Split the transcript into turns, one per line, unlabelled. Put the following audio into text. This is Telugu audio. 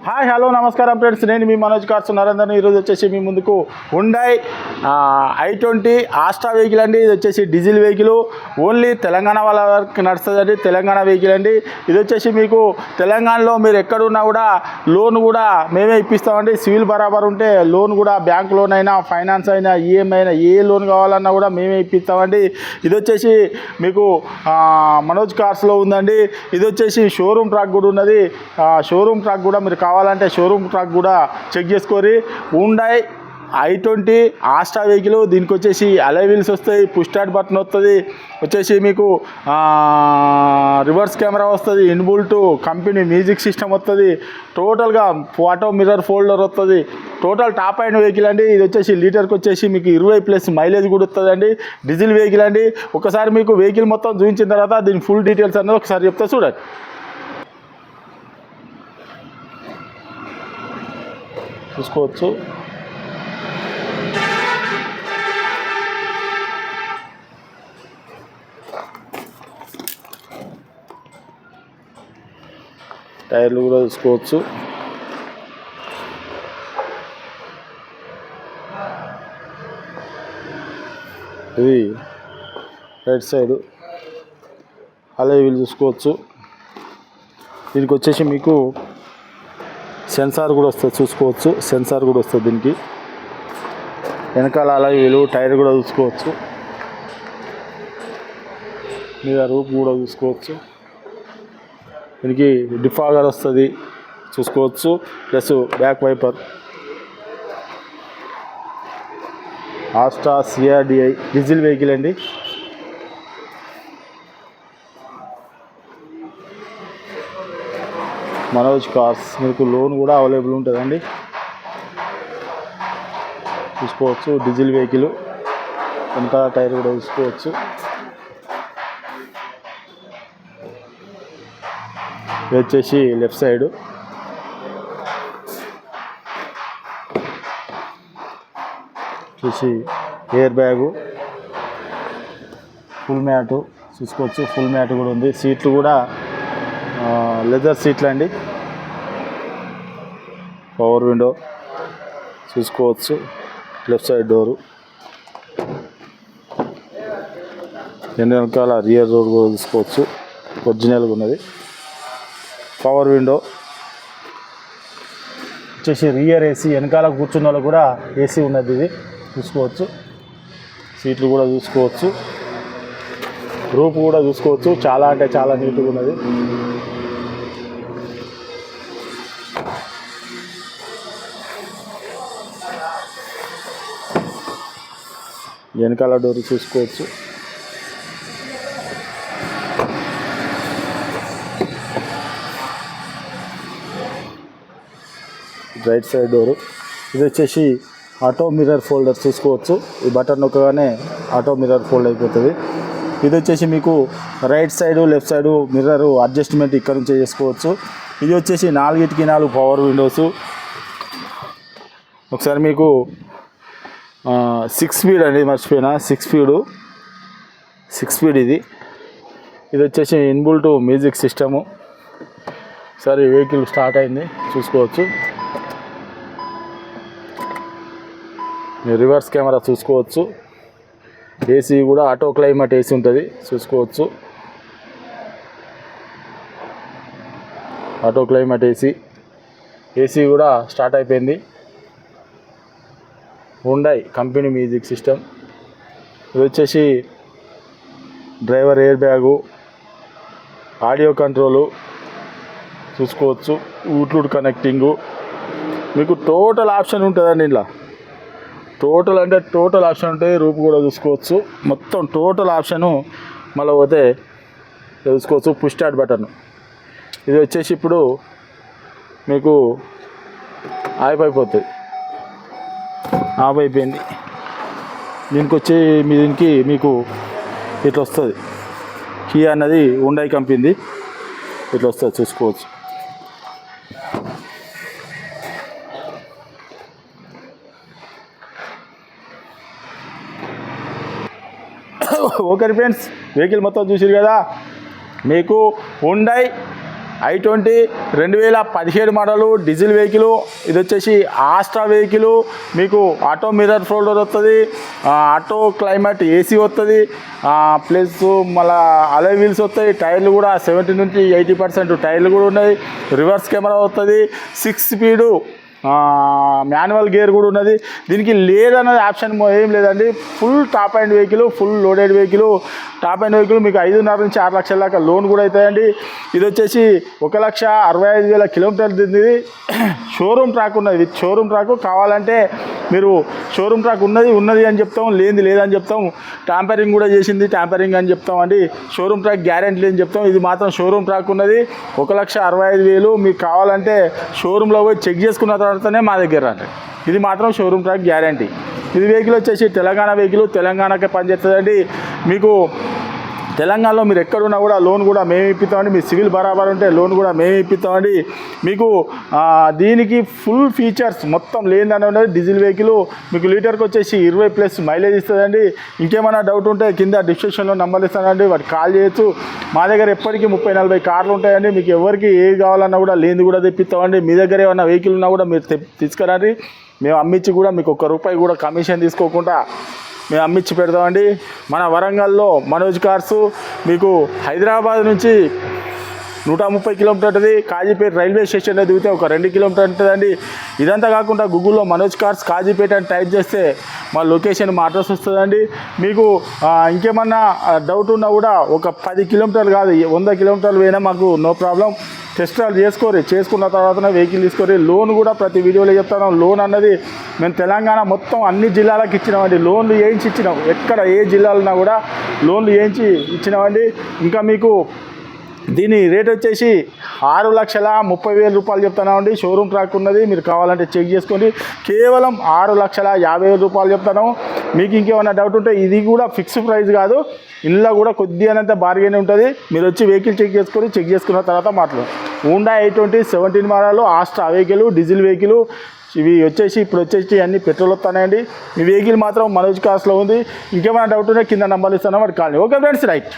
హాయ్ హలో నమస్కారం ఫ్రెండ్స్, నేను మీ మనోజ్ కార్స్ నరేందర్. ఈరోజు వచ్చేసి మీ ముందుకు హుండై i20 ఆస్ట్రా వెహికల్ అండి. ఇది వచ్చేసి డీజిల్ వెహికల్, ఓన్లీ తెలంగాణ వాళ్ళ వరకు నడుస్తుందండి. తెలంగాణ వెహికల్ అండి. ఇది వచ్చేసి మీకు తెలంగాణలో మీరు ఎక్కడున్నా కూడా లోన్ కూడా మేమే ఇప్పిస్తామండి. సివిల్ బరాబర్ ఉంటే లోన్ కూడా బ్యాంక్ లోన్ అయినా, ఫైనాన్స్ అయినా, ఈఎంఐ అయినా ఏ లోన్ కావాలన్నా కూడా మేమే ఇప్పిస్తామండి. ఇది వచ్చేసి మీకు మనోజ్ కార్స్లో ఉందండి. ఇది వచ్చేసి షోరూమ్ ట్రాక్ కూడా ఉన్నది. షోరూమ్ ట్రాక్ కూడా మీరు కావాలంటే షోరూమ్ ట్రాక్ కూడా చెక్ చేసుకోరి. Hyundai i20 Astra vehicle. దీనికి వచ్చేసి అలై వీల్స్ వస్తాయి, పుష్ స్టార్ట్ బటన్ వస్తుంది, వచ్చేసి మీకు రివర్స్ కెమెరా వస్తుంది, ఇన్బుల్ట్ కంపెనీ మ్యూజిక్ సిస్టమ్ వస్తుంది, టోటల్గా ఫోటో మిర్రర్ ఫోల్డర్ వస్తుంది. టోటల్ టాప్ అయిన వెహికల్ అండి. ఇది వచ్చేసి లీటర్కి వచ్చేసి మీకు 20+ మైలేజ్ కూడా వస్తుందండి. డీజిల్ వెహికల్ అండి. ఒకసారి మీకు వెహికల్ మొత్తం చూపించిన తర్వాత దీని ఫుల్ డీటెయిల్స్ అనేది ఒకసారి చెప్తా చూడండి. చూసుకోవచ్చు. టైర్లు కూడా చూసుకోవచ్చు. ఇది రైట్ సైడ్ అలై వీల్ చూసుకోవచ్చు. దీనికి వచ్చేసి మీకు సెన్సార్ కూడా వస్తుంది, చూసుకోవచ్చు. సెన్సార్ కూడా వస్తుంది దీనికి. వెనకాల అలై వీలు, టైర్ కూడా చూసుకోవచ్చు. మీద రూప్ కూడా చూసుకోవచ్చు. దీనికి డిఫాగర్ వస్తుంది, చూసుకోవచ్చు. Plus back wiper. Astra CRDI diesel vehicle అండి. మనోజ్ కార్స్ మీకు లోన్ కూడా అవైలబుల్ ఉంటుందండి. చూసుకోవచ్చు. Diesel vehicle. వెనకాల టైర్ కూడా చూసుకోవచ్చు. ఇది వచ్చేసి లెఫ్ట్ సైడ్. వచ్చేసి ఎయిర్ బ్యాగు, ఫుల్ మ్యాటు చూసుకోవచ్చు. ఫుల్ మ్యాట్ కూడా ఉంది. సీట్లు కూడా లెదర్ సీట్లు అండి. పవర్ విండో చూసుకోవచ్చు. Left side door. వెనకాల రియర్ డోర్ కూడా చూసుకోవచ్చు. ఒరిజినల్గా ఉన్నది. పవర్ విండో వచ్చేసి రియర్ ఏసీ. వెనకాల కూర్చున్న వాళ్ళు కూడా ఏసీ ఉన్నది. ఇది చూసుకోవచ్చు. సీట్లు కూడా చూసుకోవచ్చు. రూప్ కూడా చూసుకోవచ్చు. చాలా అంటే చాలా నీట్గా ఉన్నది. వెనకాల డోర్ చూసుకోవచ్చు. Right side door. ఇది వచ్చేసి ఆటో మిర్రర్ ఫోల్డర్ చూసుకోవచ్చు. ఈ బటన్ నొక్కగానే ఆటో మిర్రర్ ఫోల్డ్ అయిపోతుంది. ఇది వచ్చేసి మీకు right side, left side mirror adjustment ఇక్కడ నుంచే చేసుకోవచ్చు. ఇది వచ్చేసి 4 పవర్ విండోస్. ఒకసారి మీకు 6 స్పీడ్ అండి, మర్చిపోయినా. 6 స్పీడ్ ఇది. ఇది వచ్చేసి ఇన్బుల్ట్ మ్యూజిక్ సిస్టము. సరే వెహికల్ స్టార్ట్ అయింది, చూసుకోవచ్చు. రివర్స్ కెమెరా చూసుకోవచ్చు. ఏసీ కూడా ఆటో క్లైమేట్ ఏసీ ఉంటుంది, చూసుకోవచ్చు. ఆటో క్లైమేట్ ఏసీ కూడా స్టార్ట్ అయిపోయింది. Hyundai company music system. ఇది వచ్చేసి driver air bag, audio control చూసుకోవచ్చు. Bluetooth connecting. మీకు టోటల్ ఆప్షన్ ఉంటుందండి ఇంట్లో. టోటల్ అంటే టోటల్ ఆప్షన్ ఉంటుంది. రూప్ కూడా చూసుకోవచ్చు. మొత్తం టోటల్ ఆప్షను. మళ్ళీ పోతే చూసుకోవచ్చు. Push start button. ఇది వచ్చేసి ఇప్పుడు మీకు ఆఫ్ అయిపోతుంది. ఆఫ్ అయిపోయింది. దీనికి మీకు ఇట్లా వస్తుంది. కీ అన్నది హుండై కంపెనీది. ఇట్లా వస్తుంది, చూసుకోవచ్చు. ఓకే ఫ్రెండ్స్, వెహికల్ మొత్తం చూసారు కదా. మీకు Hyundai i20 2017 model diesel vehicle. ఇది వచ్చేసి ఆస్ట్రా వెహికల్. మీకు ఆటో మిర్రర్ ఫోల్డర్ వస్తుంది, ఆటో క్లైమేట్ ఏసీ వస్తుంది, ప్లస్ మళ్ళీ అలై వీల్స్ వస్తాయి. టైర్లు కూడా 70 నుంచి 80% టైర్లు కూడా ఉన్నాయి. రివర్స్ కెమెరా వస్తుంది. 6 స్పీడు మాన్యువల్ గేర్ కూడా ఉన్నది. దీనికి లేదన్నది ఆప్షన్ ఏం లేదండి. Full top and vehicle, full loaded vehicle. Top and vehicle మీకు 5.5 నుంచి 6 లక్షల దాకా లోన్ కూడా అవుతాయండి. ఇది వచ్చేసి 1,65,000 కిలోమీటర్లు తింది. షోరూమ్ ట్రాక్ ఉన్నది, విత్ షోరూమ్ ట్రాక్. కావాలంటే మీరు షోరూమ్ ట్రాక్ ఉన్నది అని చెప్తాం, లేదని చెప్తాం. ట్యాంపరింగ్ కూడా చేసింది, ట్యాంపరింగ్ అని చెప్తామండి. షోరూమ్ ట్రాక్ గ్యారెంటీ లేదని చెప్తాం. ఇది మాత్రం షోరూమ్ ట్రాక్ ఉన్నది. 1,65,000 మీకు కావాలంటే షోరూంలో పోయి చెక్ చేసుకున్న తర్వాతనే మా దగ్గర రండి. ఇది మాత్రం షోరూమ్ ట్రాక్ గ్యారెంటీ. ఇది వెహికల్ వచ్చేసి తెలంగాణ వెహికల్, తెలంగాణకే పనిచేస్తుందండి. మీకు తెలంగాణలో మీరు ఎక్కడున్నా కూడా లోన్ కూడా మేము ఇప్పిస్తామండి. మీ సివిల్ బరాబర్ ఉంటే లోన్ కూడా మేము ఇప్పిస్తామండి. మీకు దీనికి ఫుల్ ఫీచర్స్ మొత్తం లేదని ఉన్నది. డీజిల్ వెహికల్ మీకు లీటర్కి వచ్చేసి 20+ మైలేజ్ ఇస్తుందండి. ఇంకేమైనా డౌట్ ఉంటే కింద డిస్క్రిప్షన్లో నెంబర్లు ఇస్తానండి, వాటికి కాల్ చేయొచ్చు. మా దగ్గర ఎప్పటికీ 30-40 కార్లు ఉంటాయండి. మీకు ఎవరికి ఏది కావాలన్నా కూడా లేనిది కూడా తెప్పిస్తామండి. మీ దగ్గర ఏమన్నా వెహికల్ ఉన్నా కూడా మీరు తీసుకురండి. మేము అమ్మించి కూడా మీకు ₹1 కూడా కమిషన్ తీసుకోకుండా మేము అమ్మించి పెడతామండి. మన వరంగల్లో మనోజ్ కార్స్ మీకు హైదరాబాద్ నుంచి 130 కిలోమీటర్ ఉంటుంది. కాజీపేట రైల్వే స్టేషన్లో దిగితే ఒక 2 కిలోమీటర్ ఉంటుందండి. ఇదంతా కాకుండా గూగుల్లో మనోజ్ కార్స్ కాజీపేట అని టైప్ చేస్తే మా లొకేషన్ మా అడ్రస్ వస్తుందండి. మీకు ఇంకేమన్నా డౌట్ ఉన్నా కూడా ఒక 10 కిలోమీటర్లు కాదు 100 కిలోమీటర్లు పోయినా మాకు నో ప్రాబ్లం. టెస్ట్ డ్రైవ్ చేసుకున్న తర్వాతనే వెహికల్ తీసుకొని. లోన్ కూడా ప్రతి వీడియోలో చెప్తాను. లోన్ అన్నది మేము తెలంగాణ మొత్తం అన్ని జిల్లాలకు ఇచ్చినామండి. లోన్లు వేయించి ఇచ్చినాం. ఎక్కడ ఏ జిల్లాలున్నా కూడా లోన్లు వేయించి ఇచ్చినామండి. ఇంకా మీకు దీని రేట్ వచ్చేసి ₹6,30,000 చెప్తున్నామండి. షోరూమ్ ట్రాక్ ఉన్నది, మీరు కావాలంటే చెక్ చేసుకోండి. కేవలం ₹6,50,000 చెప్తాను. మీకు ఇంకేమైనా డౌట్ ఉంటే ఇది కూడా ఫిక్స్ ప్రైస్ కాదు, ఇందులో కూడా కొద్దిగానంత బార్గెన్ ఉంటుంది. మీరు వచ్చి వెహికల్ చెక్ చేసుకున్న తర్వాత మాట్లాడు. Honda i20 17 model Astra vehicle, diesel vehicle. ఇవి ఇప్పుడు వచ్చేసి అన్ని పెట్రోల్ వస్తున్నాయండి. ఈ వెహికల్ మాత్రం మనోజ్ కార్స్లో ఉంది. ఇంకేమైనా డౌట్ ఉంటే కింద నెంబర్లు ఇస్తాను, వాటి కాల్. Okay friends, right.